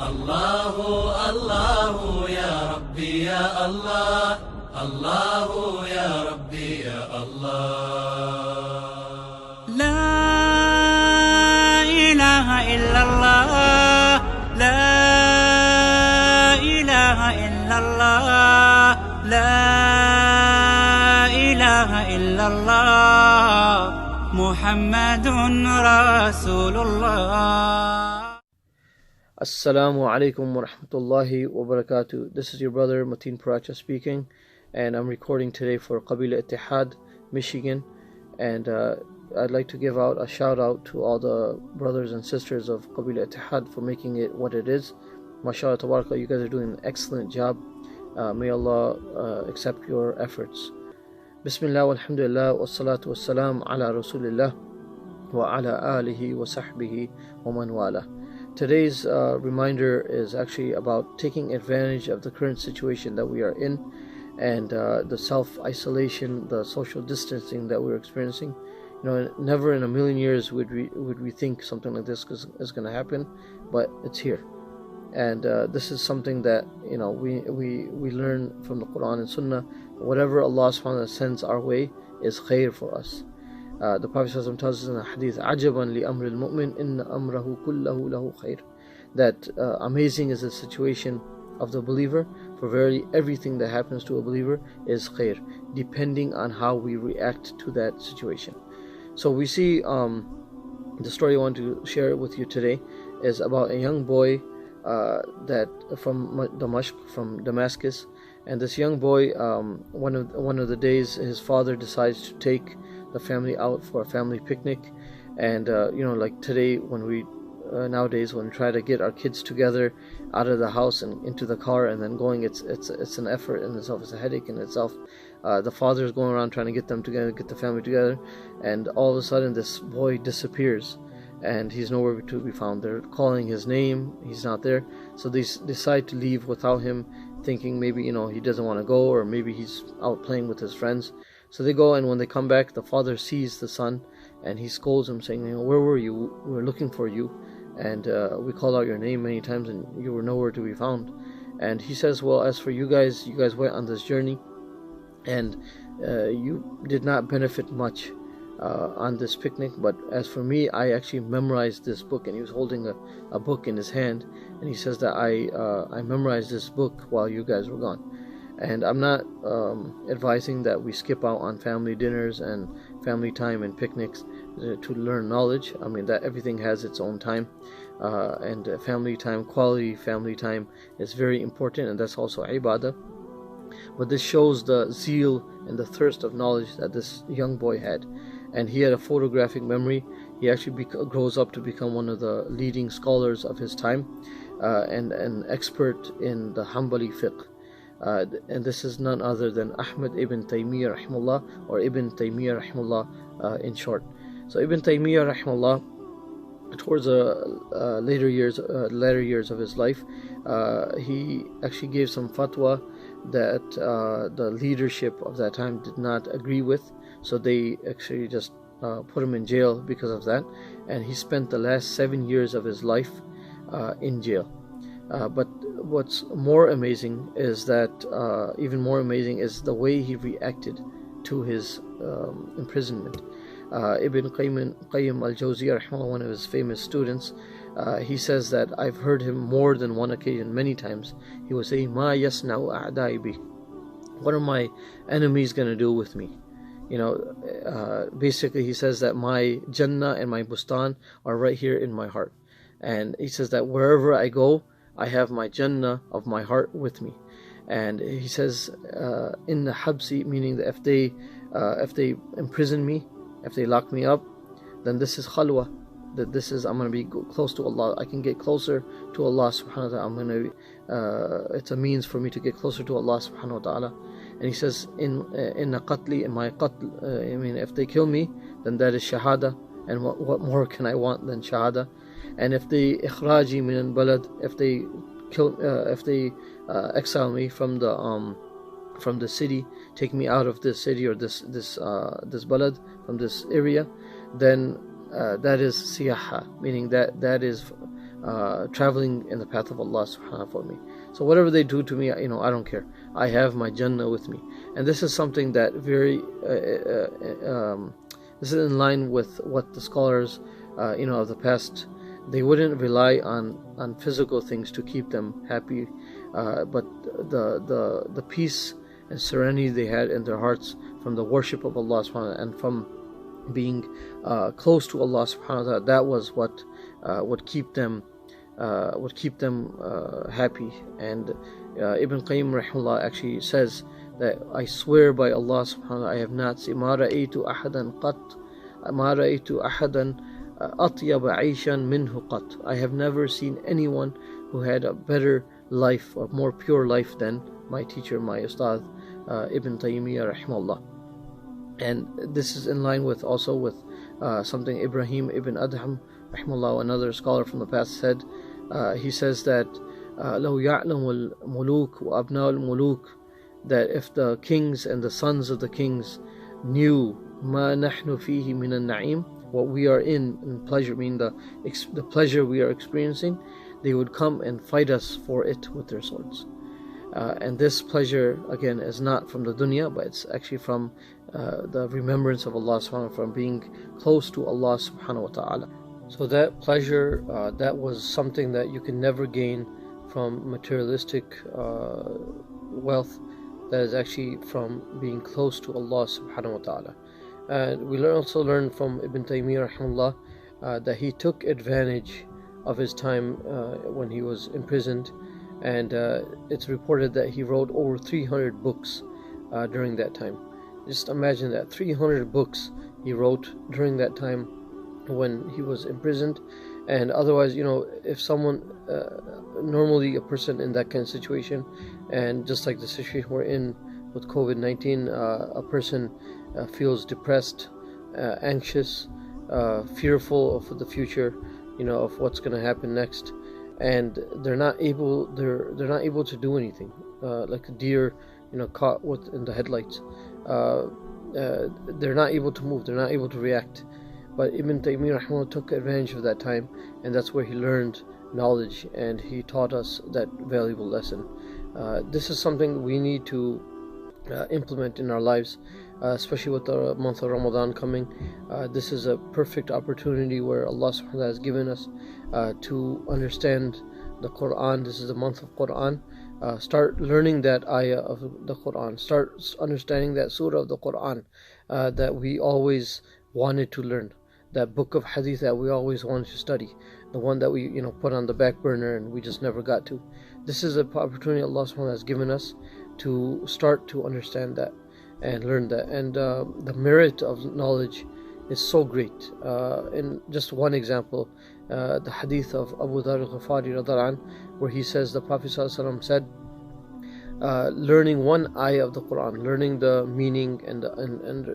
الله الله يا ربي يا الله الله يا ربي يا الله لا إله إلا الله لا إله إلا الله لا إله إلا الله محمد رسول الله. Assalamu alaikum wa rahmatullahi wa barakatuh. This is your brother Mateen Peracha speaking, and I'm recording today for Qabila Ittihad, Michigan. And I'd like to give out a shout out to all the brothers and sisters of Qabila Ittihad for making it what it is. MashaAllah, Tabarakah, you guys are doing an excellent job. May Allah accept your efforts. Bismillah, walhamdulillah, wassalatu wassalam ala rasulillah wa ala alihi wa sahbihi wa man wala. Today's reminder is actually about taking advantage of the current situation that we are in, and the self-isolation, the social distancing that we're experiencing. You know, never in a million years would we think something like this is going to happen, but it's here. And this is something that, you know, we learn from the Quran and Sunnah. Whatever Allah subhanahu wa ta'ala sends our way is khair for us. The Prophet tells us in the hadith, "Ajaban li amril mu'min, inna amrahu kullahu lahu khair." That amazing is the situation of the believer, for verily everything that happens to a believer is khair, depending on how we react to that situation. So we see the story I want to share with you today is about a young boy that from Damascus, and this young boy, one of the days, his father decides to take the family out for a family picnic. And you know, like today, when we nowadays when we try to get our kids together out of the house and into the car and then going, it's an effort in itself, it's a headache in itself. The father is going around trying to get them together, get the family together, and all of a sudden this boy disappears and he's nowhere to be found. They're calling his name, he's not there. So they decide to leave without him, thinking maybe, you know, he doesn't want to go, or maybe he's out playing with his friends. So they go, and when they come back, the father sees the son and he scolds him, saying, you know, where were you? We were looking for you, and we called out your name many times and you were nowhere to be found. And he says, well, as for you guys went on this journey and you did not benefit much on this picnic, but as for me, I actually memorized this book. And he was holding a book in his hand, and he says that I memorized this book while you guys were gone. And I'm not advising that we skip out on family dinners and family time and picnics to learn knowledge. I mean, that everything has its own time, and family time, quality family time is very important, and that's also ibadah. But this shows the zeal and the thirst of knowledge that this young boy had. And he had a photographic memory. He actually grows up to become one of the leading scholars of his time, and an expert in the Hanbali fiqh. And this is none other than Ahmad Ibn Taymiyyah rahimahullah, or Ibn Taymiyyah rahimahullah in short. So Ibn Taymiyyah rahimahullah, towards the later years of his life, he actually gave some fatwa that the leadership of that time did not agree with. So they actually just put him in jail because of that, and he spent the last 7 years of his life in jail. But what's more amazing is that even more amazing is the way he reacted to his imprisonment. Ibn Qayyim al-Jawziyah, one of his famous students, he says that I've heard him more than one occasion, many times, he was saying, "Ma yasna'u a'da'i bi." What are my enemies going to do with me? You know, basically he says that my Jannah and my Bustan are right here in my heart. And he says that wherever I go, I have my Jannah of my heart with me. And he says, in the habsi, meaning that if they imprison me, if they lock me up, then this is khalwa, that this is, I'm going to be close to Allah. I can get closer to Allah subhanahu wa ta'ala. It's a means for me to get closer to Allah subhanahu wa ta'ala. And he says, in qatli, in my qatl, I mean, if they kill me, then that is shahada. And what more can I want than shahada? And if they ikhraji min balad, if they exile me from the city, take me out of this city or this balad, from this area, then that is siyaha, meaning that is traveling in the path of Allah subhanahu for me. So whatever they do to me, I don't care. I have my Jannah with me. And this is something that this is in line with what the scholars of the past, they wouldn't rely on physical things to keep them happy, but the peace and serenity they had in their hearts from the worship of Allah subhanahu wa ta'ala and from being close to Allah subhanahu wa ta'ala, that was what would keep them happy. And Ibn Qayyim rahimahullah actually says that, I swear by Allah subhanahu wa ta'ala, I have not seen ma ra'aytu ahadan atyaba aishan minhu qat. I have never seen anyone who had a better life or more pure life than my teacher, my Ustad Ibn Taymiyyah rahimahullah. And this is in line with something Ibrahim ibn Adham rahimahullah, another scholar from the past, said. He says that لو يعلم الملوك وأبناء الملوك, that if the kings and the sons of the kings knew ما نحن فيه من النعيم, what we are in pleasure, meaning the pleasure we are experiencing, they would come and fight us for it with their swords. And this pleasure again is not from the dunya, but it's actually from the remembrance of Allah subhanahu wa ta'ala, from being close to Allah subhanahu wa ta'ala. So that pleasure, that was something that you can never gain from materialistic wealth. That is actually from being close to Allah subhanahu wa ta'ala. And we also learn from Ibn Taymiyyah rahimahullah that he took advantage of his time when he was imprisoned, and it's reported that he wrote over 300 books during that time. Just imagine that, 300 books he wrote during that time when he was imprisoned. And otherwise, if someone, normally a person in that kind of situation, and just like the situation we're in with COVID-19, a person feels depressed, anxious, fearful of the future, of what's going to happen next, and they're not able to do anything, like a deer, caught in the headlights. They're not able to move, they're not able to react. But Ibn Taymiyyah rahimahullah took advantage of that time, and that's where he learned knowledge, and he taught us that valuable lesson. This is something we need to implement in our lives, especially with the month of Ramadan coming. This is a perfect opportunity where Allah subhanahu wa ta'ala has given us to understand the Quran. This is the month of Quran. Start learning that ayah of the Quran. Start understanding that surah of the Quran that we always wanted to learn. That book of hadith that we always wanted to study. The one that we put on the back burner and we just never got to. This is an opportunity Allah subhanahu wa ta'ala has given us to start to understand that and learn that. And the merit of knowledge is so great. In just one example, the hadith of Abu Dharr al-Ghifari radhiyallahu anhu, where he says the Prophet ﷺ said, learning one ayah of the Quran, learning the meaning and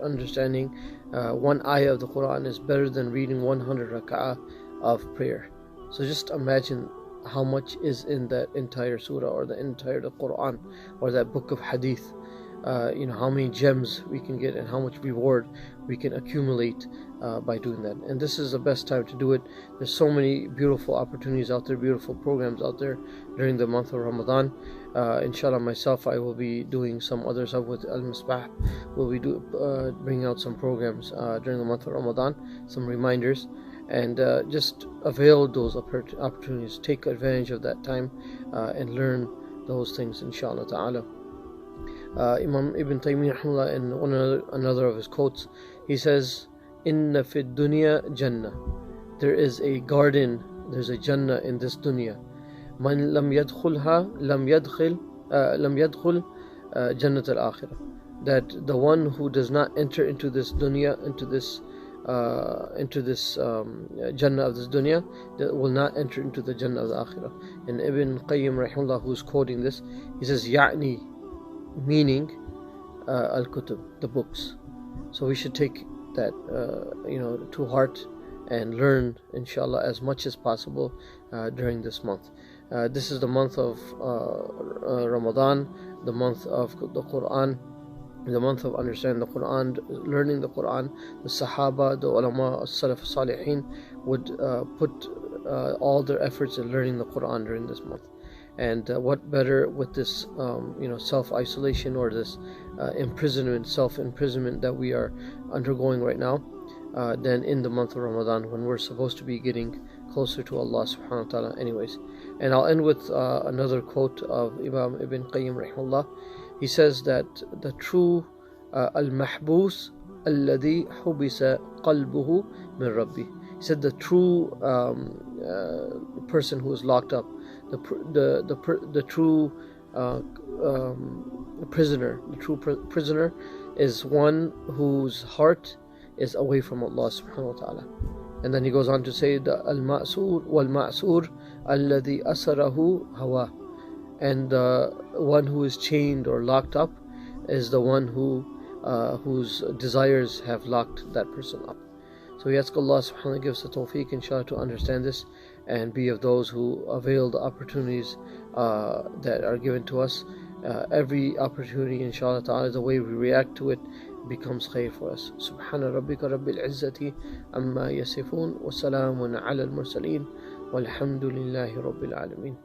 understanding one ayah of the Quran is better than reading 100 rak'ah of prayer. So just imagine how much is in that entire surah or the entire Quran or that book of hadith. How many gems we can get and how much reward we can accumulate by doing that. And this is the best time to do it. There's so many beautiful opportunities out there, beautiful programs out there during the month of Ramadan. Inshallah, myself, I will be doing some other stuff with Al-Misbah. We'll be bringing out some programs during the month of Ramadan, some reminders, and just avail those opportunities. Take advantage of that time and learn those things, inshallah ta'ala. Imam Ibn Taymiyyah in another of his quotes, he says, Inna fi dunya jannah, there is a garden, there's a Jannah in this dunya. Man lam yadkhulha lam yadkhul jannat al-akhirah, that the one who does not enter into this dunya, into this Jannah of this dunya, that will not enter into the Jannah of the akhirah. And Ibn Qayyim rahimahullah, who's quoting this, he says ya'ni, meaning al-kutub, the books. So we should take that to heart and learn, inshallah, as much as possible during this month. This is the month of Ramadan, the month of the Quran, the month of understanding the Quran, learning the Quran. The Sahaba, the ulama, as-Salaf as-Salihin would put all their efforts in learning the Quran during this month. And what better with this self-isolation, or this self-imprisonment that we are undergoing right now, than in the month of Ramadan, when we're supposed to be getting closer to Allah subhanahu wa ta'ala anyways. And I'll end with another quote of Imam Ibn Qayyim rahimahullah. He says that the true al-mahbus alladhi hubisa qalbuhu min rabbi. He said the true person who is locked up, the true prisoner is one whose heart is away from Allah subhanahu wa ta'ala. And then he goes on to say, the al-ma'sur wal-ma'sur alladhi asarahu hawa. And the one who is chained or locked up is the one whose desires have locked that person up. So we ask Allah subhanahu wa ta'ala give us the tawfiq inshallah to understand this and be of those who avail the opportunities that are given to us. Every opportunity inshallah ta'ala, the way we react to it becomes khair for us. Subhana rabbika rabbil izzati amma yasifun wa salamun ala al-mursaleen walhamdulillahi rabbil alameen.